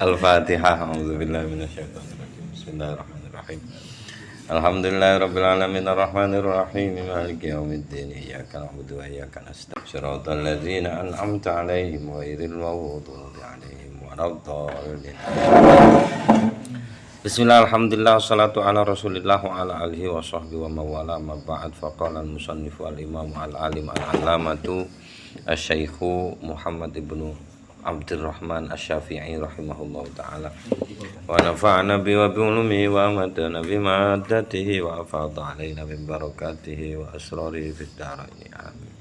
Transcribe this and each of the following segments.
Al-Fatihah. A'udzubillahi minasyaitonir rajim. Bismillahirrahmanirrahim. Alhamdulillahirabbil alamin arrahmanir rahim maliki yaumiddin iyyaka na'budu wa iyyaka nasta'in shiratal ladzina an'amta 'alaihim ghairil maghdubi 'alaihim waladdallin. Bismillah, alhamdulillah, wassalatu ala rasulillah wa ala alihi wa sahbihi wa mawala ma ba'd. Faqala al-musannifu al-imam al-alim al-allamatu asy-syaikhu Muhammad ibnu Abdurrahman asy-Syafi'i rahimahullah ta'ala wa nafa'ana bi wa bi ulumihi wa amadana bi ma'adatihi wa afadha alaina min barakatihi wa asrarihi fid dharain amin.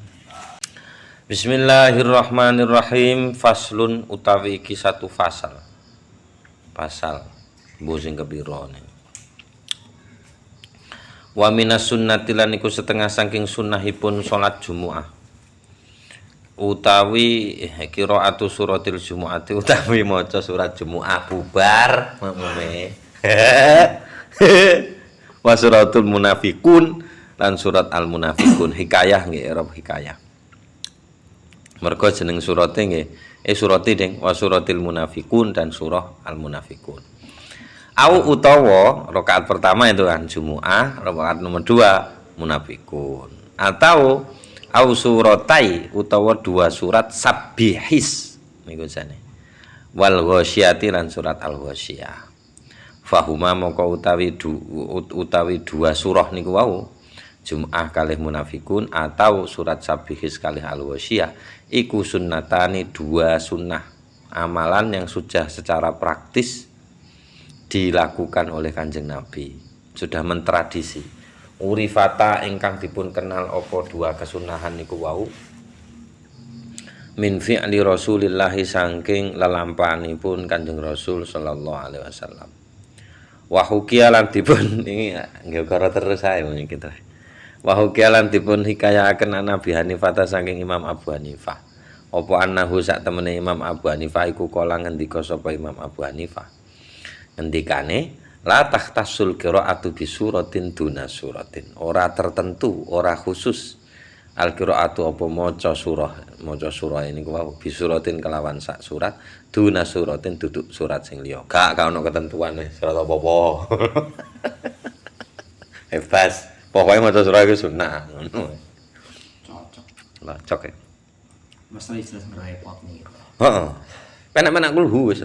Bismillahirrahmanirrahim. Faslun utawi iki satu pasal mbo sing kepira ne. Wa minas sunnati lan iku setengah saking sunnahipun salat Jumat utawi qiraatu suratil Jumu'ati utawi maca surat Jumu'ah bubar makmume. Wa suratul munafiqun lan surat al munafiqun hikayah nggih Arab hikayah. Mergo jeneng surate nggih surati ding wa suratil munafiqun dan surah al munafiqun. Au utawa rakaat pertama itu kan Jumu'ah, rakaat nomor 2 munafiqun. Atau au suratai utawa dua surat sabbihis niku jane. Wal ghasyiyati lan surat al ghasyiyah. Fahuma moko utawi dua surah niku wau Jumu'ah kalih munafiqun atau surat sabbihis kalih al ghasyiyah iku sunnatani dua sunnah amalan yang sudah secara praktis dilakukan oleh Kanjeng Nabi, sudah mentradisi. Urifata ingkang dipun kenal apa dua kesunahan niku wau min fi'li Rasulillah saking lelampahanipun Kanjeng Rasul sallallahu alaihi wasallam. Wa hukiya lan dipun iki nggih karo terus ae iki to. Wa hukiya lan dipun hikayahaken Nabi Hanifah saking Imam Abu Hanifah. Apa annahu sak temene Imam Abu Hanifah iku kala ngendika sapa Imam Abu Hanifah. Ngendikane la tahtasul qiraatu bi suratin duna suratin. Ora tertentu, ora khusus al qiraatu apa maca surah ini ku bi suratin kelawan sak surat duna suratin duduk surat sing liya. Gak ono ketentuane surat apa-apa. Bebas, pokoke maca surah iku sunah ngono. Cocok ya. Masalah istilah merepot nih. Heeh. Penak-penak kulhu wis.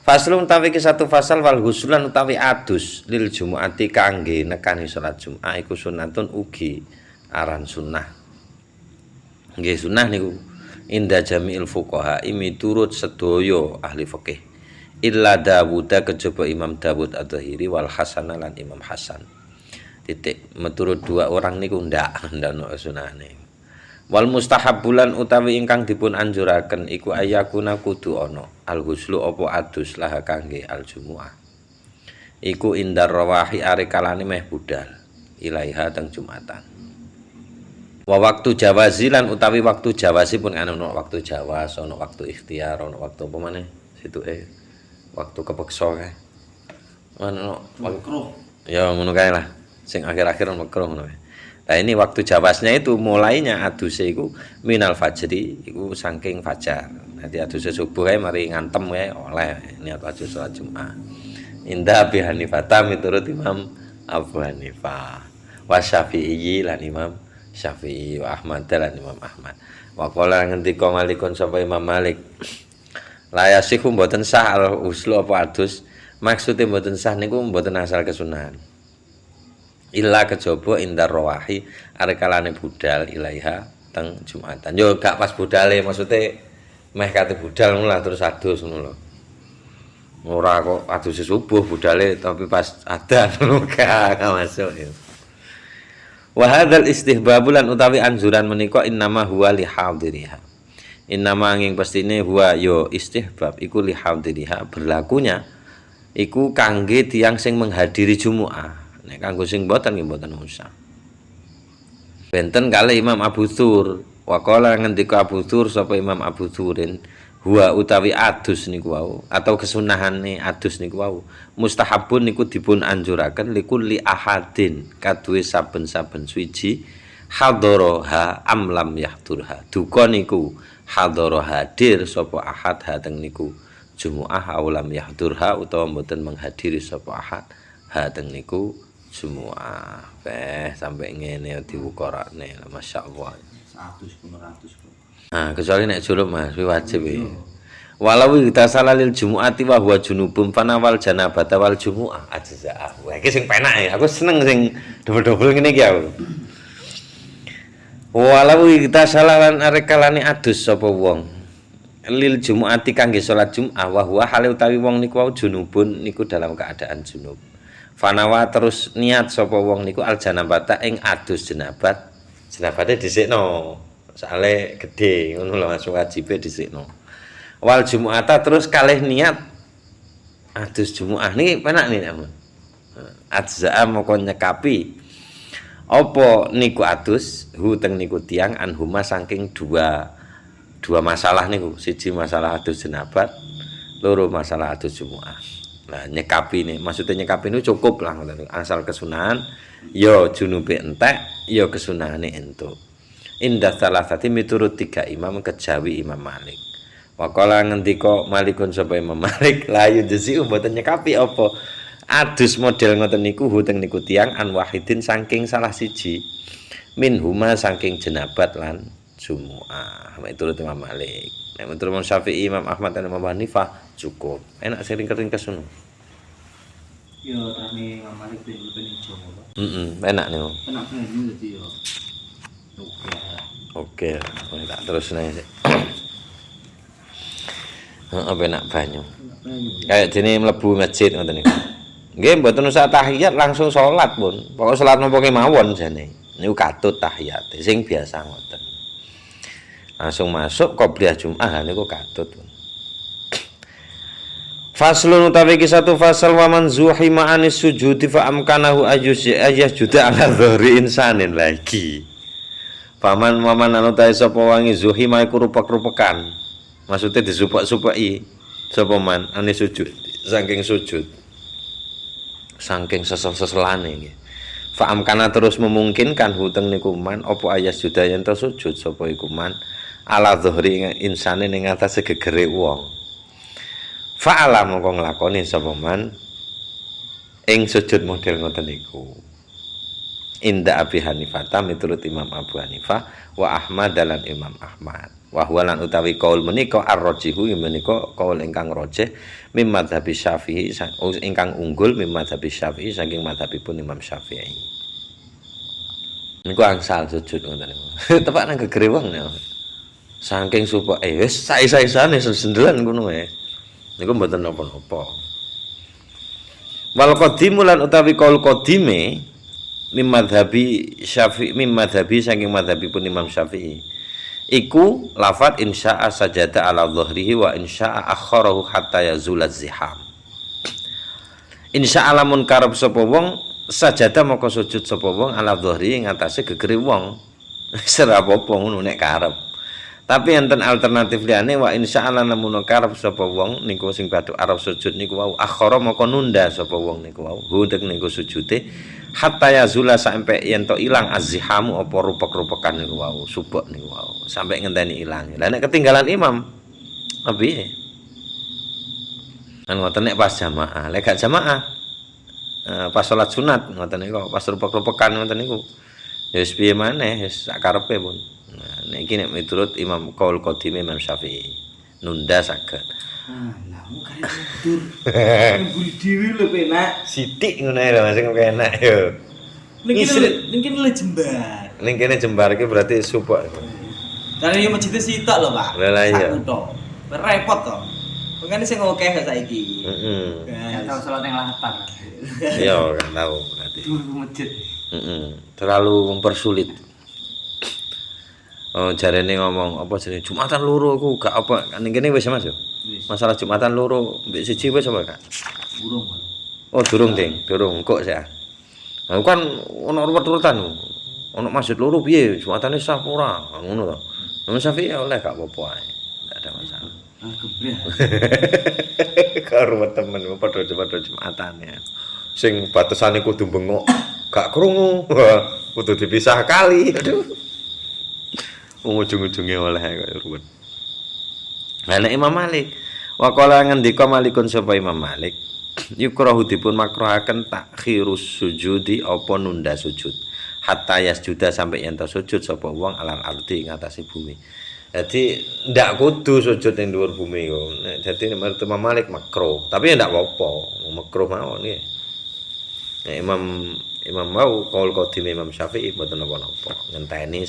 Faslun utawi ki satu fasal wal huslan utawi adus lil Jumu'ati kangge nekani salat Jumat iku sunnatun ugi aran sunnah. Nggih sunnah niku inda jami'il fuqaha miturut sedaya ahli fikih. Illa Dawud kejaba Imam Dawud Adz-Dzahiri wal Hasan lan Imam Hasan. Titik meturut dua orang niku ndak ono sunahane. Wal mustahabbulan utawi ingkang dipun anjuraken iku ayakuna kudu ana al ghuslu apa adus lah kangge al Jumu'ah. Iku indar rawahi are kalane meh budal ilaiha teng Jumatan. Wa waktu jawazilan utawi waktu jawazi pun ana waktu jawas, ana waktu ikhtiar, ana waktu apa maneh situke waktu kepeksa kae. Ana makruh. Ya ngono kae lah. Sing akhir-akhir makruh ngono kae. Nah ini waktu jawasnya itu mulainya aduse iku minal fajri iku saking fajar. Nanti aduse subuh kae mari ngantem kae oleh niat wajib salat Jumat. Indah Abi Hanifah miturut Imam Abu Hanifah. Wa Syafi'i lan Imam Syafi'i wa Ahmad lan Imam Ahmad. Wa qala ngendika malikun sapa Imam Malik. La yasihu mboten sah al-uslu apa adus. Maksude mboten sah niku mboten asal kesunahan. Illa kejaba indar rawahi arekalane budal ilaiha teng Jumatan. Yo gak pas budale maksude meh kate budal ngono lah terus adus ngono lho. Ora kok adus subuh budale tapi pas adzan ngono gak masuk ya. Wa hadzal istihbabulan utawi anjuran menika innama huwa li hadiriha. Innama angin pastine huwa yo istihbab iku li hadiriha berlakunya iku kangge tiyang sing menghadiri Jumu'ah. Nek kanggo sing mboten nggih mboten usah. Benten kalih Imam Abu Tsur, wa qala ngendika Abu Tsur sapa Imam Abu Tsurin, huwa utawi adus niku wau atau kesunahane adus niku wau. Mustahabun niku dipun anjuraken likulli ahadin kaduwe saben-saben suci hadaraha amlam yahdurha. Duka niku hadara hadir sapa ahad hateng niku Jumu'ah aulam yahdurha utawa mboten menghadiri sapa ahad ha teng niku Jumu'ah. Sampai ngene diukurane masyaallah. 100 pun 100 kok. Nah, kecuali nek junub Mas, wajib iki. Walau kita salalil jumu'ati wa huwa junubun fanawal janabata wal jumu'ah ajza. Wah, iki sing penak ya. Aku seneng sing double-double ngene iki aku. Walau kita salalan arekalane adus sapa wong lil jumu'ati kangge salat Jumat wa huwa hale utawi wong niku wau junubun niku dalam keadaan junub. Fanawa terus niat sapa wong niku al janabata ing adus jenabat. Jenabate dhisikno. Soale gede ngono lho Mas wajibe dhisikno. Wal Jumu'ata terus kalih niat adus Jumu'ah niki penak nih amun. Ajza'a moko nyekapi apa niku adus hu teng niku tiang anhuma saking dua masalah niku. Siji masalah adus jenabat, loro masalah adus Jumu'ah. Nah, nyekapi nih, maksudnya nyekapi ini cukup lah asal kesunahan ya junube entek ya kesunahane entuk. Indah salasati miturut 3 imam kejawi Imam Malik. Wakala ngendika Malikun sapa Imam Malik layu jesi mboten nyekapi apa adus model ngoten niku teng niku tiyang an wahidin saking salah siji min huma saking jenabat lan Jumu'ah. Miturut Imam Malik. Nek miturut Imam Syafi'i, Imam Ahmad dan Imam Hanifah cukup. Enak sering ringkes ngono. Yo tane Imam Malik ben ijo. Enak niku. Enak banyu dadi yo. Oke, tak terus nih. Apa enak banyu. Kayak jene mlebu masjid ngoten niku. Nggih mboten usah tahiyat langsung salat pun. Pokoke salat napa kemawon jane. Niku katut tahiyat sing biasa ngoten. Langsung masuk qobliyah Jumat niku katut pun. Faslun utawi iki satu fasal wa man zuhima anis sujudi fa amkanahu ayyasjuda ala dhahri insanin lagi. Paman maman anu tae sapa wangi zuhima iku rupak-rupekan. Maksudnya disupak-supaki sapa man anis sujud, saking sujud. Saking sesel-seselane nggih. Fa amkana terus memungkinkan huteng niku man apa ayyasjuda yen to sujud sapa iku man ala dhahri insane ning atase gegere wong. Fa'ala mongko nglakoni sapa man ing sujud model ngoten niku. Inda Abi Hanifah miturut Imam Abu Hanifah wa Ahmad dan Imam Ahmad. Wa huwa lan utawi kaul menika ar-rajihu menika kaul ingkang rajih mim madzhab Syafi'i ingkang unggul mim madzhab Syafi'i saking madzhabipun Imam Syafi'i. Niku angsal sujud ngoten niku. Tepak nang gegere wong niku. Saking supak wis sae-saesane sendelan ngono wae. Niku mboten napa-napa. Wal qadimu lan utawi kaul qadime mim madzhabi Syafi'i mim madzhabi saking madzhabipun Imam Syafi'i. Iku lafat insya'a sajada ala dhahrihi wa insya'a akharahu hatta yazula ziham. Insya'a lamun karep sapa wong sajada moko sujud sapa wong ala dhahri ing atase gegere wong. Sera apa-apa ngono nek karep. Tapi enten alternatif liyane wa insyaallah namun karep sapa wong niku sing badhe arep sujud niku wau akhara maka nunda sapa wong niku wau hundek niku sujude hatta yazula sampai yen to ilang azzihamu apa rupek-rupekan niku wau subek niku wau sampai ngenteni ilang. Lah nek ketinggalan imam piye? Kan ngoten nek pas jamaah, lek gak jamaah pas salat sunat ngoten niku pas rupek-rupekan ngoten niku. Ya wis piye maneh wis sak karepe pun. Nah, niki nek miturut Imam Qaul Qadim Imam Syafi'i nunda saged. Lah mau kare tidur. Buri dhewe lho penak. Sithik ngono ae lho Mas sing enak yo. Niki le jembar. Ning kene jembar iki berarti subuh. Karena yo masjid sitok lho, Pak. Lah iya. Repot to. Pengane sing akeh saiki. Gak tahu salat yang latar. Iya, kan tahu berarti. Dulu masjid. Terlalu mempersulit. Oh, jarene ngomong apa jenenge Jumatan loro aku gak apa ning kene wis Mas yo. Masalah Jumatan loro mbek siji wis apa Kak? Burung. Oh, durung Ding, durung kok sih. Nah, kan ono urut-urutan. Ono masjid loro piye? Jumatane sah ora? Ngono to. Imam Syafi'i oleh gak apa-apa ae. Enggak ada masalah. Ah, gebrek. Karo temen padha Jumatane. Sing batasane kudu bengok, gak krungu. Kudu dipisah kali. Aduh. Ujung-ujungnya oleh kaya ruwet. Lah nek Imam Malik Wa qala ngendika Malikun sapa Imam Malik, yukrahu dipun makruhaken takhirus sujudi apa nunda sujud. Hatta yasjuda sampai yen sujud sapa wong alal ardi ing atase bumi. Jadi ndak kudu sujud ning dhuwur bumi kok. Nek dadi menurut Imam Malik makruh, tapi ya ndak apa-apa, makruh mawon nggih. Nek Imam mau kaul qadim Imam Syafi'i mboten napa-napa. Ngenteni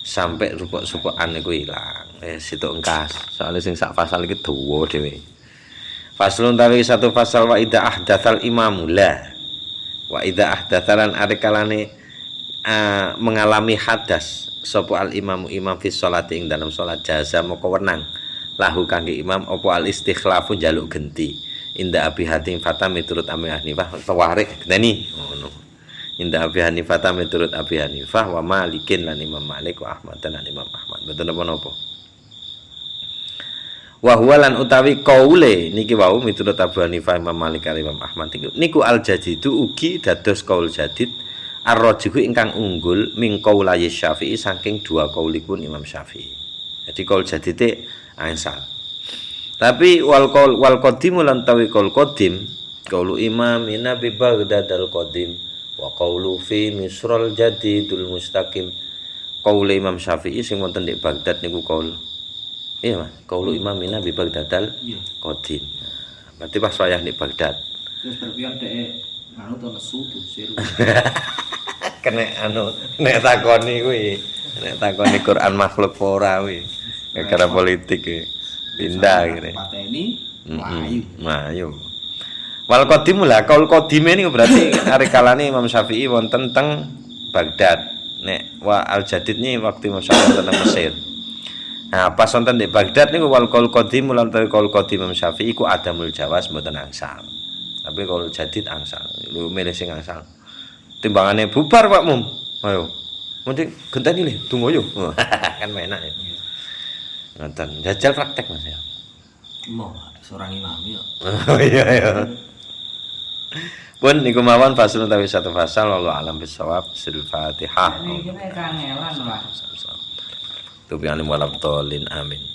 sampai rupuk-supukan niku ilang. Situk engkas. Soale sing sak pasal iki dawa dhewe. Faslun tawi satu pasal wa idza ahdatsal imamu la. Wa idza ahdatsalan arikalane mengalami hadas sapa al imamu imam fi sholati ing dalam salat jaza moko wenang lahu kangge imam apa al istikhlafu njaluk genti. Inda Abi Hatim Fata miturut Abi Hanifah tawarik genteni ngono. Inda Abi Hanifah miturut Abi Hanifah wa Malikin lan Imam Malik wa Ahmad lan Imam Ahmad. Mboten napa-napa. Wa huwa lan utawi qaule niki wau miturut Abu Hanifah Imam Malik lan Imam Ahmad niku al jadidu ugi dados qaul jadid ar-rajihu ingkang unggul min qaulai Syafi'i saking dua qaulikun Imam Syafi'i. Jadi qaul jadite angsal. Tapi wal qadim lan tawi qaul qadim qaulu imamina bi Baghdad al qadim wa qaulu fi Misrul jadidul mustaqim. Qaul Imam Syafi'i sing wonten di Baghdad niku qaul iya Mas, qaulu imamina bi Baghdad al qadim. Berarti pas wayah di Baghdad. Terus berpihak dhek anu to nesu tuh seru. Kena nek takoni kuwi, nek takoni Quran makhluk ora kuwi. Gara politik kuwi. Pindah kene. Pateni mlayu. Mlayu. Wal qadim lah, kaul qadime niku berarti arikalane Imam Syafi'i wonten teng Baghdad. Nek wa al jadid ni waktu Imam Syafi'i wonten teng Mesir. Nah, pas wonten di Baghdad niku wal qaul qadim lan kaul qadim Imam Syafi'i ku adamul jawaz mboten angsal. Tapi kaul jadid angsal. Lu milih sing angsal. Timbangane bubar Pak Mum. Ayo. Mending genteni le, tunggu yo. Kan enak ya. Ngoten, jajal praktek Mas ya. Mau seorang imam ya. Oh iya ya. Pun niku mawon faslun tawi satu fasal wallahu alam bisawab sil Fatihah. Ini kita kangelan lah. Tubiani walam tolin amin.